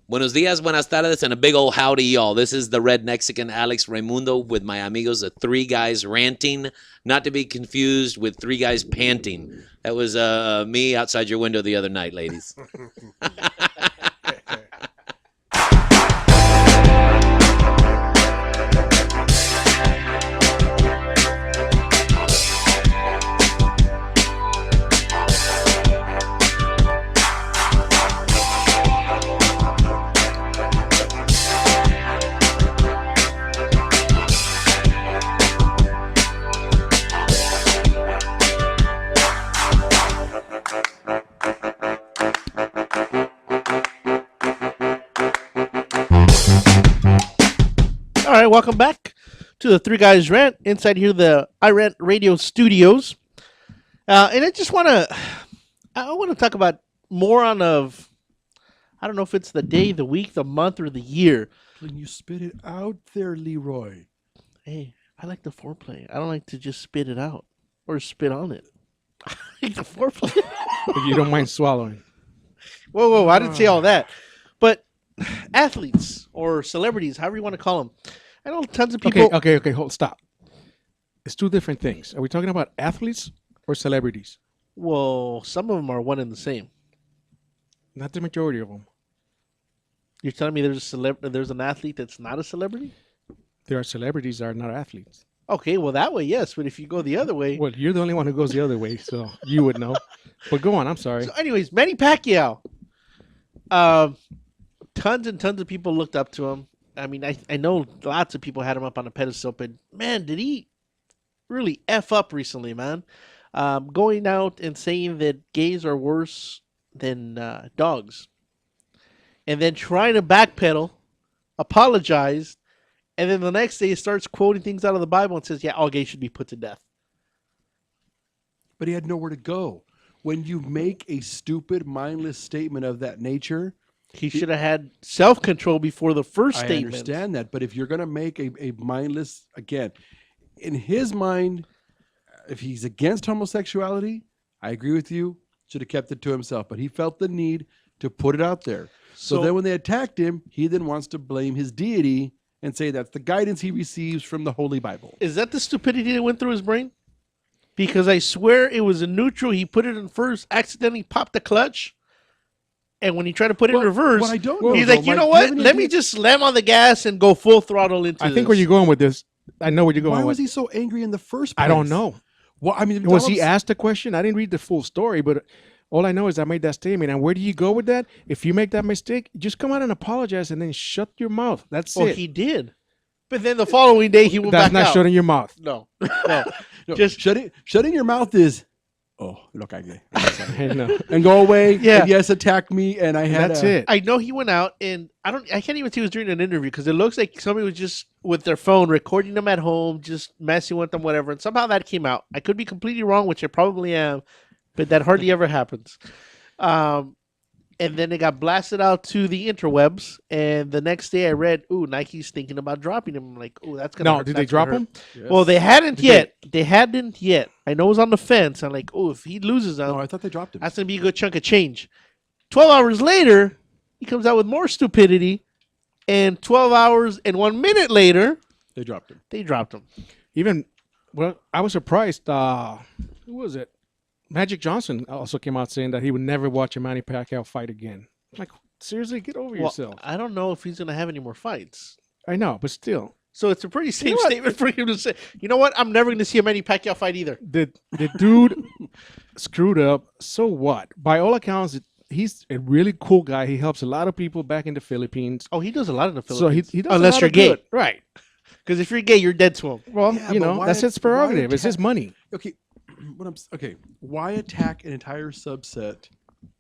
Buenos dias, buenas tardes, and a big old howdy, y'all. This is the Red Mexican Alex Raimundo with my amigos, the Three Guys Ranting, not to be confused with Three Guys Panting. That was me outside your window the other night, ladies. All right, welcome back to the Three Guys Rant inside here, the iRant Radio Studios. And I just want to talk about more on of, I don't know if it's the day, the week, the month, or the year. Can you spit it out there, Leroy? Hey, I like the foreplay. I don't like to just spit it out or spit on it. I like the foreplay. But you don't mind swallowing. Whoa, I didn't say all that. But athletes or celebrities, however you want to call them. I know tons of people. Okay, hold, stop. It's two different things. Are we talking about athletes or celebrities? Well, some of them are one and the same. Not the majority of them. You're telling me there's an athlete that's not a celebrity? There are celebrities that are not athletes. Okay, well, that way, yes. But if you go the other way. Well, you're the only one who goes the other way, so you would know. But go on, I'm sorry. So anyways, Manny Pacquiao. Tons and tons of people looked up to him. I mean, I know lots of people had him up on a pedestal, but man, did he really F up recently, man. Going out and saying that gays are worse than dogs. And then trying to backpedal, apologize, and then the next day he starts quoting things out of the Bible and says, yeah, all gays should be put to death. But he had nowhere to go. When you make a stupid, mindless statement of that nature, he should have had self-control before the first statement. I understand that, but if you're going to make a mindless, again, in his mind, if he's against homosexuality, I agree with you, should have kept it to himself. But he felt the need to put it out there. So then when they attacked him, he then wants to blame his deity and say that's the guidance he receives from the Holy Bible. Is that the stupidity that went through his brain? Because I swear it was a neutral. He put it in first, accidentally popped the clutch. And when he tried to put it in reverse, what I don't know, he's like, you know what? Let me just slam on the gas and go full throttle into I think where you're going with this, I know where you're going with. Why was he so angry in the first place? I don't know. Well, I mean, was he asked a question? I didn't read the full story, but all I know is I made that statement. And where do you go with that? If you make that mistake, just come out and apologize and then shut your mouth. That's it. Well, he did. But then the following day, he went back out. That's not shutting your mouth. No. Just shutting your mouth is, oh, look, I get it. And go away. Yeah. And yes, attack me. And I had That's it. I know he went out, and I can't even see he was doing an interview because it looks like somebody was just with their phone recording them at home, just messing with them, whatever. And somehow that came out. I could be completely wrong, which I probably am, but that hardly ever happens. And then it got blasted out to the interwebs. And the next day I read, Nike's thinking about dropping him. I'm like, that's going to hurt. No, did they drop him? Yes. Well, they hadn't yet. They hadn't yet. I know it was on the fence. I'm like, if he loses him. No, I thought they dropped him. That's going to be a good chunk of change. 12 hours later, he comes out with more stupidity. And 12 hours and 1 minute later, they dropped him. Even, well, I was surprised. Who was it? Magic Johnson also came out saying that he would never watch a Manny Pacquiao fight again. Like, seriously, get over yourself. I don't know if he's going to have any more fights. I know, but still. So it's a pretty safe statement for him to say, you know what? I'm never going to see a Manny Pacquiao fight either. The dude screwed up. So what? By all accounts, he's a really cool guy. He helps a lot of people back in the Philippines. Oh, he does a lot in the Philippines. So he does unless you're gay. Right. Because if you're gay, you're dead to him. Well, Yeah, you but know, why- that's his why prerogative. It's his attack- money. Okay, okay. Why attack an entire subset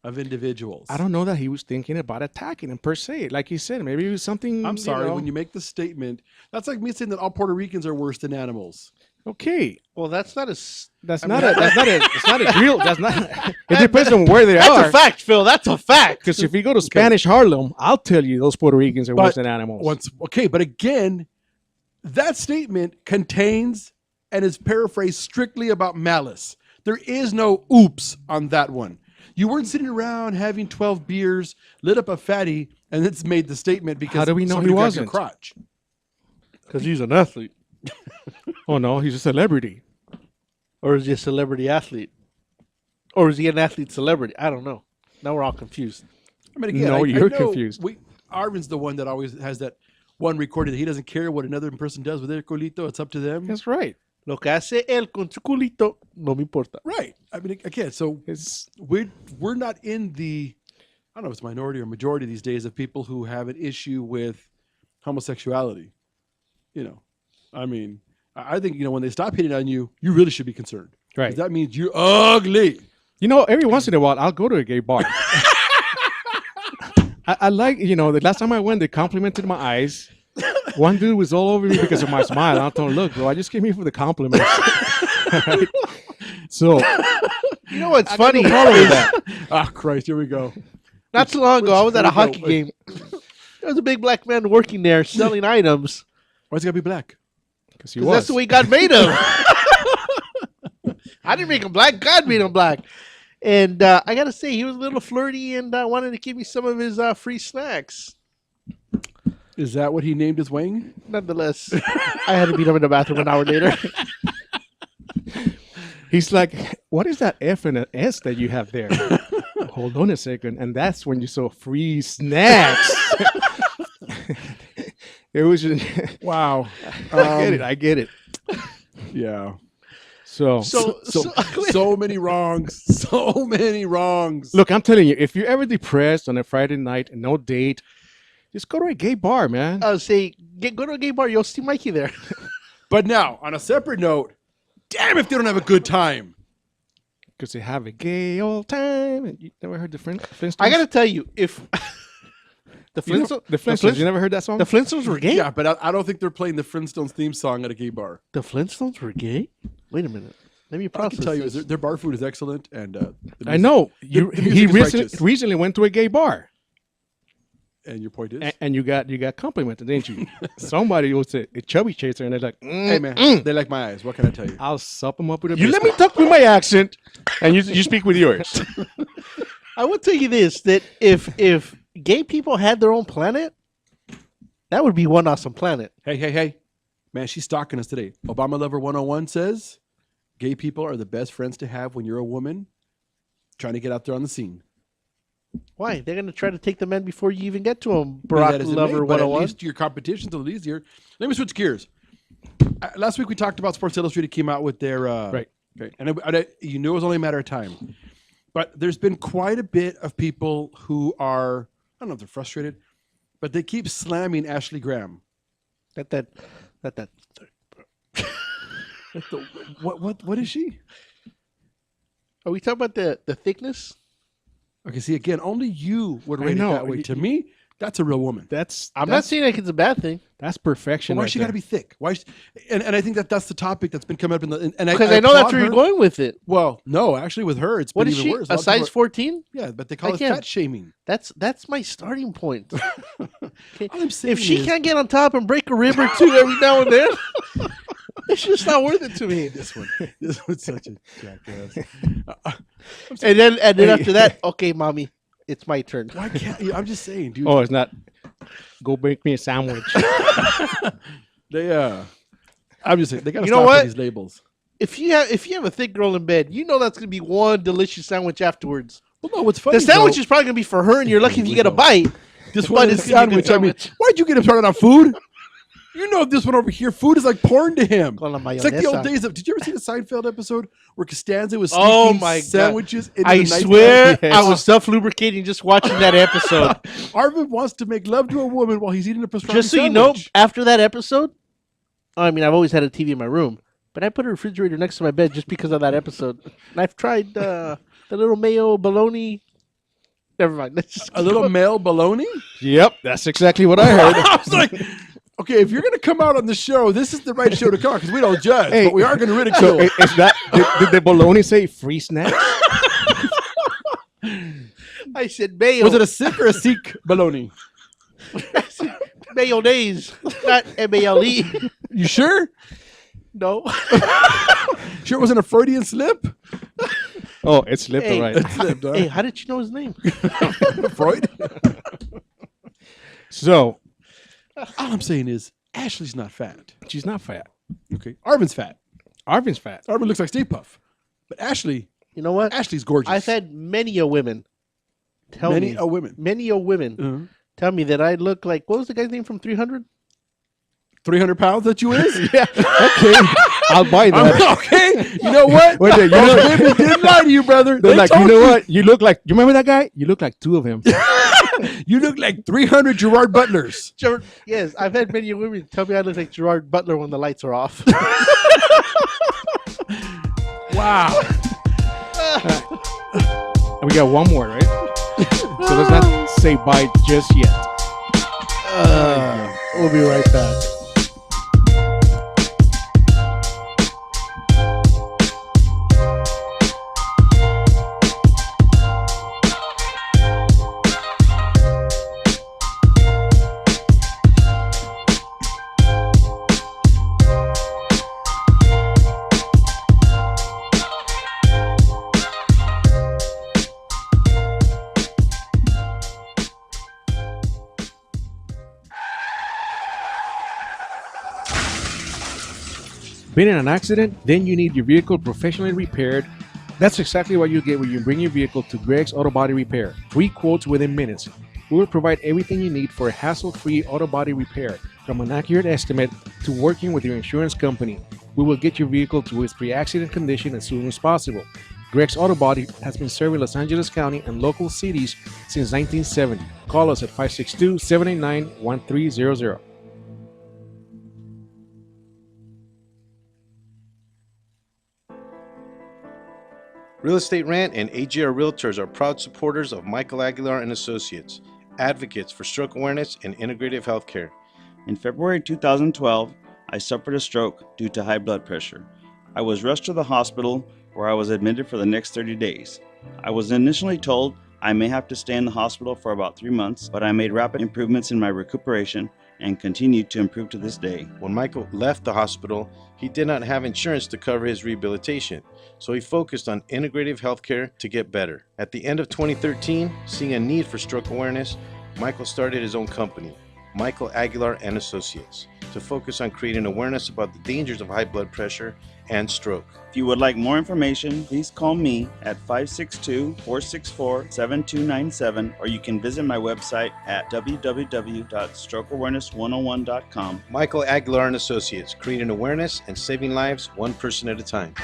of individuals? I don't know that he was thinking about attacking him per se. Like you said, maybe it was something. I'm sorry. You know, When you make the statement, that's like me saying that all Puerto Ricans are worse than animals. okay, Well, that's not a. that's I not mean- a. That's not a. It's not a real. That's not. It depends on where they That's are. a fact, Phil. That's a fact. Because if you go to Spanish Harlem, I'll tell you those Puerto Ricans are worse than animals. But again, that statement contains and is paraphrased strictly about malice. There is no oops on that one. You weren't sitting around having 12 beers, lit up a fatty, and it's made the statement because How do we know somebody he grabbed your wasn't? crotch. Because he's an athlete. Oh no, he's a celebrity. Or is he a celebrity athlete? Or is he an athlete celebrity? I don't know. Now we're all confused. I mean, again, No, I you're know confused. Arvin's the one that always has that one recorded that he doesn't care what another person does with their culito. It's up to them. That's right. Lo que hace él con su culito no me importa. Right. I mean, again, so we're not in the, I don't know if it's minority or majority these days of people who have an issue with homosexuality. You know, I mean, I think, you know, when they stop hitting on you, you really should be concerned. Right. 'Cause that means you're ugly. You know, every once in a while, I'll go to a gay bar. I like, you know, the last time I went, they complimented my eyes. One dude was all over me because of my smile. I told him, look, bro, I just came here for the compliments. Right? So, You know what's I got funny? no problem with that. Ah, Christ, here we go. Not too long ago, I was at a here we go. hockey game. There was a big black man working there selling items. Why's it gotta be black? Because he 'Cause was. that's the way God made him. I didn't make him black. God made him black. And I got to say, he was a little flirty and wanted to give me some of his free snacks. Is that what he named his wing? Nonetheless, I had to beat him in the bathroom an hour later. He's like, what is that F and an S that you have there? Hold on a second. And that's when you saw free snacks. It was just, Wow. I get it. Yeah. So So many wrongs. So many wrongs. look, I'm telling you, if you're ever depressed on a Friday night and no date, just go to a gay bar, man. I would say, go to a gay bar. You'll see Mikey there. But now, on a separate note, damn if they don't have a good time. Because they have a gay old time. And you never heard the Flintstones? I got to tell you, if the You know- Flintstones, the Flintstones. You never heard that song? the Flintstones were gay? Yeah, but I don't think they're playing the Flintstones theme song at a gay bar. The Flintstones were gay? Wait a minute. Let me I process can tell you, this. their bar food is excellent, and the I know. the He music is righteous. recently went to a gay bar. And your point is, And you got complimented, didn't you? Somebody was a chubby chaser, and they're like, hey man, they like my eyes. What can I tell you? I'll sup them up with a You let biscuit. me talk with my accent, and you speak with yours. I will tell you this, that if gay people had their own planet, that would be one awesome planet. Hey, man, she's stalking us today. Obama Lover 101 says, gay people are the best friends to have when you're a woman trying to get out there on the scene. Why? They're going to try to take the men before you even get to them. Be Barack that as it Lover may, but at 101. least your competition's a little easier. Let me switch gears. Last week we talked about Sports Illustrated came out with their Right. Okay, and you knew it was only a matter of time. But there's been quite a bit of people who are, I don't know if they're frustrated, but they keep slamming Ashley Graham. What is she? Are we talking about the thickness? Okay, see, again, only you would I rate it know. that way. To me, that's a real woman. I'm not saying like it's a bad thing. That's perfection. Why right she got to there. be thick? Why? And I think that's the topic that's been coming up in the. And Because I know that's applaud where you're her. going with it. Well, no, actually, with her, it's What been is even she? worse. A lot of size people are- 14? Yeah, but they call it Again, fat shaming. That's my starting point. Okay. All I'm saying If she is- can't get on top and break a rib or two every now and then, it's just not worth it to me. This one's such a jackass. And then after that, okay, mommy, it's my turn. Why can't you? I'm just saying, dude. Oh, it's not. Go make me a sandwich. They I'm just saying they got to You know stop what? with these labels. If you have a thick girl in bed, you know that's gonna be one delicious sandwich afterwards. Well, no, what's funny? The sandwich though, is probably gonna be for her, and you're lucky if you we get a go. bite. this but one it's is gonna be a good sandwich. I mean, sandwich. why'd you get him started on food? You know this one over here. Food is like porn to him. Con la It's like the old mayonesa. days of. Did you ever see the Seinfeld episode where Costanza was Oh sneaking my God. sandwiches into I the nightstand? swear, Yes. I was self-lubricating just watching that episode. Arvin wants to make love to a woman while he's eating a pastrami Just so you sandwich. know, after that episode, I mean, I've always had a TV in my room, but I put a refrigerator next to my bed just because of that episode. And I've tried the little mayo bologna. Never mind. Let's just A little male baloney? Yep, that's exactly what I heard. I was like, okay, if you're going to come out on the show, this is the right show to come because we don't judge, but we are going to ridicule. Is that did the bologna say free snacks? I said mayo. Was it a sick or a Sikh baloney? Mayonnaise, not M-A-L-E. You sure? No. Sure it wasn't a Freudian slip? Oh, it slipped, Hey, all right. It slipped, huh? Hey, how did you know his name? Freud? So, All I'm saying is Ashley's not fat. she's not fat. Okay. Arvin's fat. Arvin's fat. Arvin looks like Stay Puff. But Ashley, You know what? Ashley's gorgeous. I've had many a women tell Many me. a women. Many a women Uh-huh. tell me that I look like, what was the guy's name from 300? 300 pounds that you is? Yeah. Okay. I'll buy that. Okay. You know what? Wait, you know, Women didn't lie to you, brother. they're They like, you told know what? You look like, you remember that guy? You look like two of him. You look like 300 Gerard Butlers. Yes, I've had many women tell me I look like Gerard Butler when the lights are off. Wow. And we got one more, right? So let's not say bye just yet. We'll be right back. Been in an accident? Then you need your vehicle professionally repaired. That's exactly what you get when you bring your vehicle to Greg's Auto Body Repair. 3 quotes within minutes. We will provide everything you need for a hassle-free auto body repair, from an accurate estimate to working with your insurance company. We will get your vehicle to its pre-accident condition as soon as possible. Greg's Auto Body has been serving Los Angeles County and local cities since 1970. Call us at 562-789-1300. Real Estate Rant and AGR Realtors are proud supporters of Michael Aguilar and Associates, advocates for stroke awareness and integrative healthcare. In February 2012, I suffered a stroke due to high blood pressure. I was rushed to the hospital where I was admitted for the next 30 days. I was initially told I may have to stay in the hospital for about 3 months, but I made rapid improvements in my recuperation and continued to improve to this day. When Michael left the hospital, he did not have insurance to cover his rehabilitation, so he focused on integrative healthcare to get better. At the end of 2013, seeing a need for stroke awareness, Michael started his own company, Michael Aguilar and Associates, to focus on creating awareness about the dangers of high blood pressure and stroke. If you would like more information, please call me at 562-464-7297, or you can visit my website at www.strokeawareness101.com. Michael Aguilar and Associates, creating awareness and saving lives one person at a time.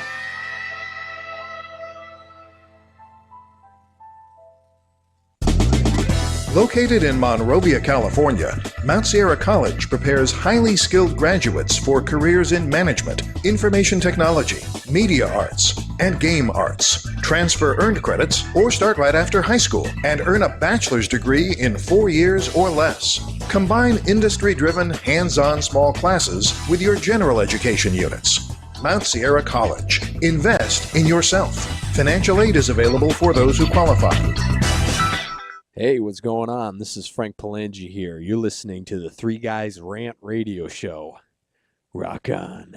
Located in Monrovia, California, Mount Sierra College prepares highly skilled graduates for careers in management, information technology, media arts, and game arts. Transfer earned credits or start right after high school and earn a bachelor's degree in 4 years or less. Combine industry-driven, hands-on small classes with your general education units. Mount Sierra College. Invest in yourself. Financial aid is available for those who qualify. Hey, what's going on? This is Frank Palangi here. You're listening to the Three Guys Rant radio show. Rock on.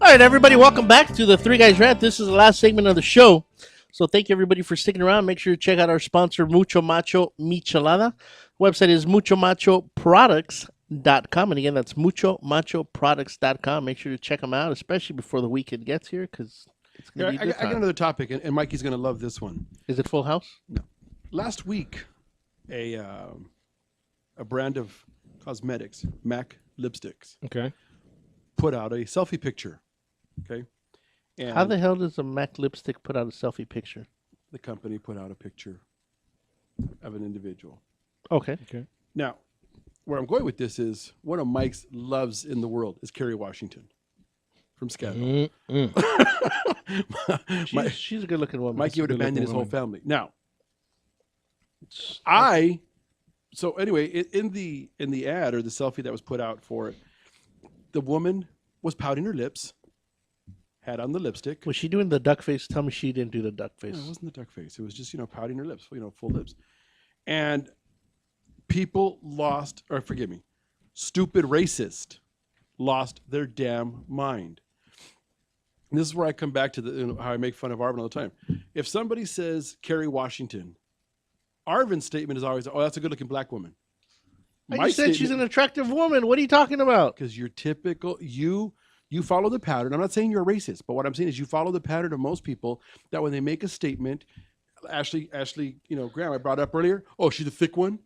All right, everybody, welcome back to the Three Guys Rant. This is the last segment of the show. So thank you, everybody, for sticking around. Make sure to check out our sponsor, Mucho Macho Michelada. Website is muchomachoproducts.com. And again, that's muchomachoproducts.com. Make sure to check them out, especially before the weekend gets here, because it's going to be a good I got time. another topic, and Mikey's going to love this one. Is it Full House? No. Last week, a brand of cosmetics, MAC lipsticks, put out a selfie picture. Okay. And How the hell does a MAC lipstick put out a selfie picture? the company put out a picture of an individual. Okay. Now, where I'm going with this is one of Mike's loves in the world is Kerry Washington from Scandal. She's a good looking woman. Mikey would She's a abandon good-looking his whole woman. family. Now, so anyway, in the ad or the selfie that was put out for it, the woman was pouting her lips, had on the lipstick. Was she doing the duck face? Tell me she didn't do the duck face. No, it wasn't the duck face. It was just, pouting her lips, full lips. And people stupid racist lost their damn mind. And this is where I come back to how I make fun of Arvin all the time. If somebody says Kerry Washington, Arvin's statement is always, "Oh, that's a good-looking black woman." I just said she's an attractive woman. What are you talking about? Because you're typical. You follow the pattern. I'm not saying you're a racist, but what I'm saying is you follow the pattern of most people that when they make a statement, Ashley, Graham, I brought up earlier. Oh, she's a thick one.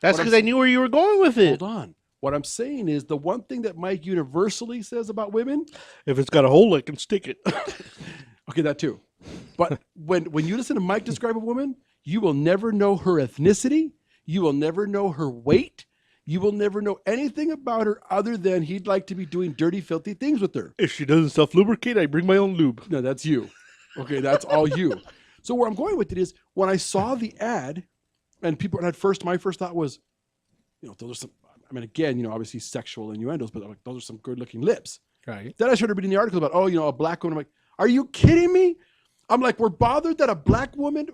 That's because I knew where you were going with it. Hold on. What I'm saying is the one thing that Mike universally says about women, if it's got a hole, I can stick it. Okay, that too. But when you listen to Mike describe a woman, you will never know her ethnicity. You will never know her weight. You will never know anything about her other than he'd like to be doing dirty, filthy things with her. If she doesn't self-lubricate, I bring my own lube. No, that's you. Okay, that's all you. So where I'm going with it is when I saw the ad and my first thought was, those are some, again, obviously sexual innuendos, but like, those are some good looking lips. Right. Then I started reading the article about, a black woman. I'm like, are you kidding me? I'm like, we're bothered that a black woman.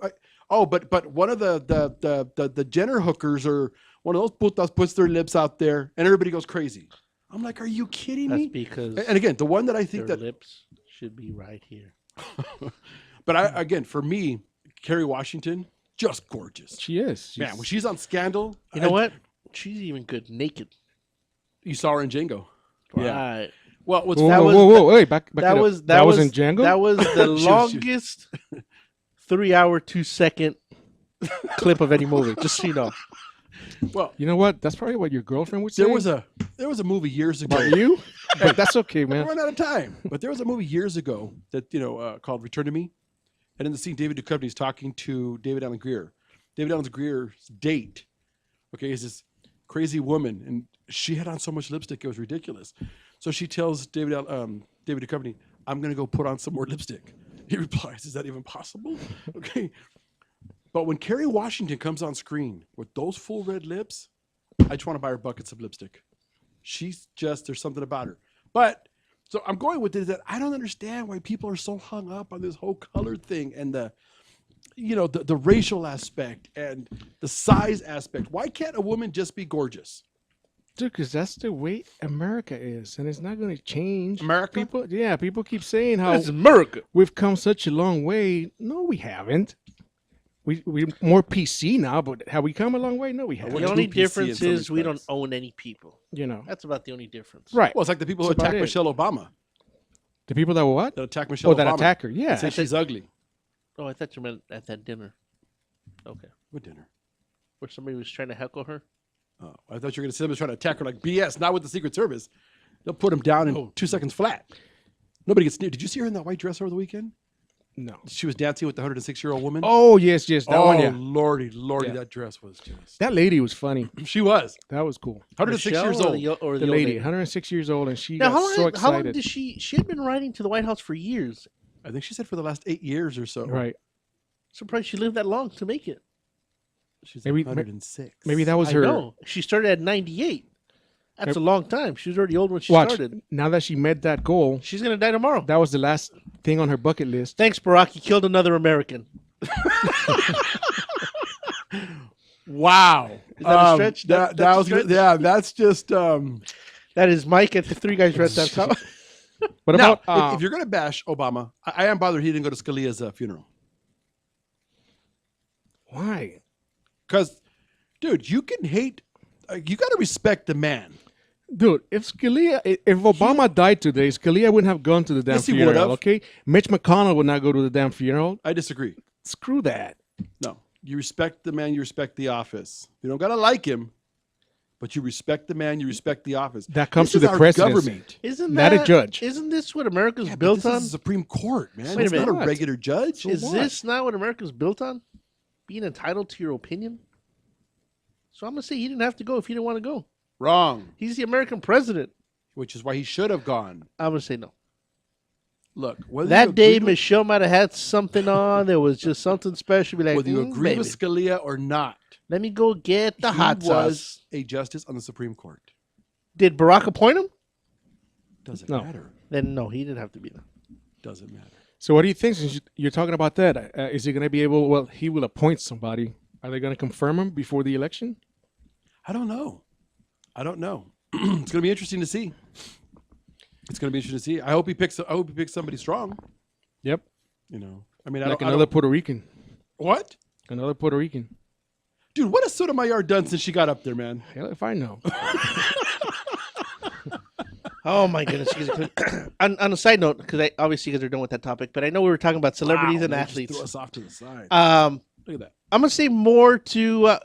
But one of the Jenner hookers or one of those putas puts their lips out there and everybody goes crazy. I'm like, are you kidding me? That's because and again, the one that I think their that lips should be right here. But for me, Kerry Washington, just gorgeous. She is. Man, when she's on Scandal, You know what? She's even good naked. You saw her in Django. Right. Well, what's whoa, wait, back that it up. was That was in Django? That was the longest 3 hour 2 second clip of any movie. Just so you know. Well, you know what? That's probably what your girlfriend would say. There was a movie years ago. About you? But that's okay, man. We're running out of time. But there was a movie years ago that called Return to Me, and in the scene, David Duchovny is talking to David Allen Greer. David Allen Greer's date, is this crazy woman, and she had on so much lipstick it was ridiculous. So she tells David Duchovny, "I'm going to go put on some more lipstick." He replies, "Is that even possible?" Okay. But when Kerry Washington comes on screen with those full red lips, I just want to buy her buckets of lipstick. There's something about her. But, so I'm going with this that I don't understand why people are so hung up on this whole color thing and the racial aspect and the size aspect. Why can't a woman just be gorgeous? Dude, because that's the way America is, and it's not going to change. America? People keep saying how It's America. We've come such a long way. No, we haven't. We're more PC now, but have we come a long way? No, we haven't. The only difference is we don't own any people. That's about the only difference. Right. Well, it's like the people who That's about attack it. Michelle Obama. The people that were what? That attack Michelle Obama. That attack her, yeah. Say she's ugly. Oh, I thought you meant at that dinner. Okay. What dinner? Where somebody was trying to heckle her? Oh, I thought you were going to say somebody was trying to attack her like BS, not with the Secret Service. They'll put him down in 2 seconds flat. Nobody gets near. Did you see her in that white dress over the weekend? No. She was dancing with the 106-year-old woman. Oh, yes. That one, yeah. Lordy, Yeah. that dress was just... That lady was funny. She was. That was cool. 106 Michelle years or old. the The old lady, 106 years old, and she Now, got so excited. how long did she had been writing to the White House for years. I think she said for the last 8 years or so. Right. Surprised she lived that long to make it. She's Maybe- 106. Maybe that was I her. know. She started at 98. That's a long time. She was already old when she Watch. started. Now that she met that goal, She's going to die tomorrow. that was the last thing on her bucket list. Thanks, Barack. You killed another American. Wow. Is that a stretch? That That's a was stretch? yeah. That's just. That is Mike at the 3guysrant.com. What Now, about if you're going to bash Obama, I am bothered he didn't go to Scalia's funeral. why? Because, dude, you can hate. You got to respect the man. Dude, if Obama died today, Scalia wouldn't have gone to the damn Yes, he funeral. would've. Okay, Mitch McConnell would not go to the damn funeral. I disagree. Screw that. No, you respect the man, you respect the office. You don't gotta like him, but you respect the man, you respect the office. That comes This to is the our presidency. government. Isn't Not a that judge. Isn't this what America's Yeah, but built this on? is the Supreme Court, man. Wait a It's not minute. a regular judge. Is what? this not what America's built on? Being entitled to your opinion? So I'm going to say he didn't have to go if he didn't want to go. Wrong? He's the American president. Which is why he should have gone. I'm going to say no. Look, whether you That day, agree with- Michelle might have had something on. There was just something special. Be like, whether you agree baby, with Scalia or not, let me go get the he hot was sauce. a justice on the Supreme Court. Did Barack appoint him? Doesn't No. matter. Then no, he didn't have to be there. Doesn't matter. So what do you think? Since you're talking about that, is he going to be able? Well, he will appoint somebody. Are they going to confirm him before the election? I don't know. It's going to be interesting to see. It's going to be interesting to see. I hope he picks somebody strong. Yep. You know, I mean, Like another Puerto Rican. What? Another Puerto Rican. Dude, what has Sotomayor done since she got up there, man? Hell if I know. Oh my goodness! on a side note, because obviously because they're done with that topic, but I know we were talking about celebrities Wow, and man, just athletes. threw us off to the side. Look at that. I'm gonna say more to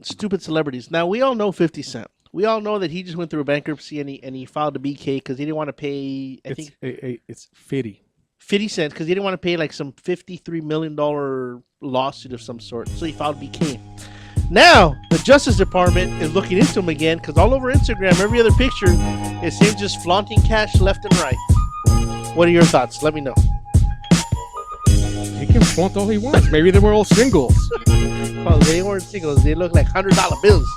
stupid celebrities. Now we all know 50 Cent. We all know that he just went through a bankruptcy and he filed a BK because he didn't want to pay. I think It's 50. 50 cents because he didn't want to pay like some $53 million lawsuit of some sort. So he filed BK. Now the Justice Department is looking into him again because all over Instagram, every other picture is him just flaunting cash left and right. What are your thoughts? Let me know. He can flaunt all he wants. Maybe they were all singles. Oh, they weren't singles. They look like $100 bills.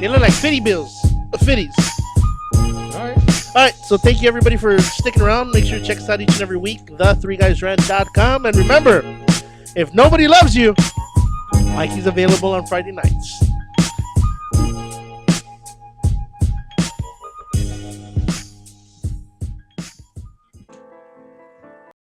They look like 50 bills. 50s. All right. So thank you everybody for sticking around. Make sure to check us out each and every week. The3guysrant.com. And remember, if nobody loves you, Mikey's available on Friday nights.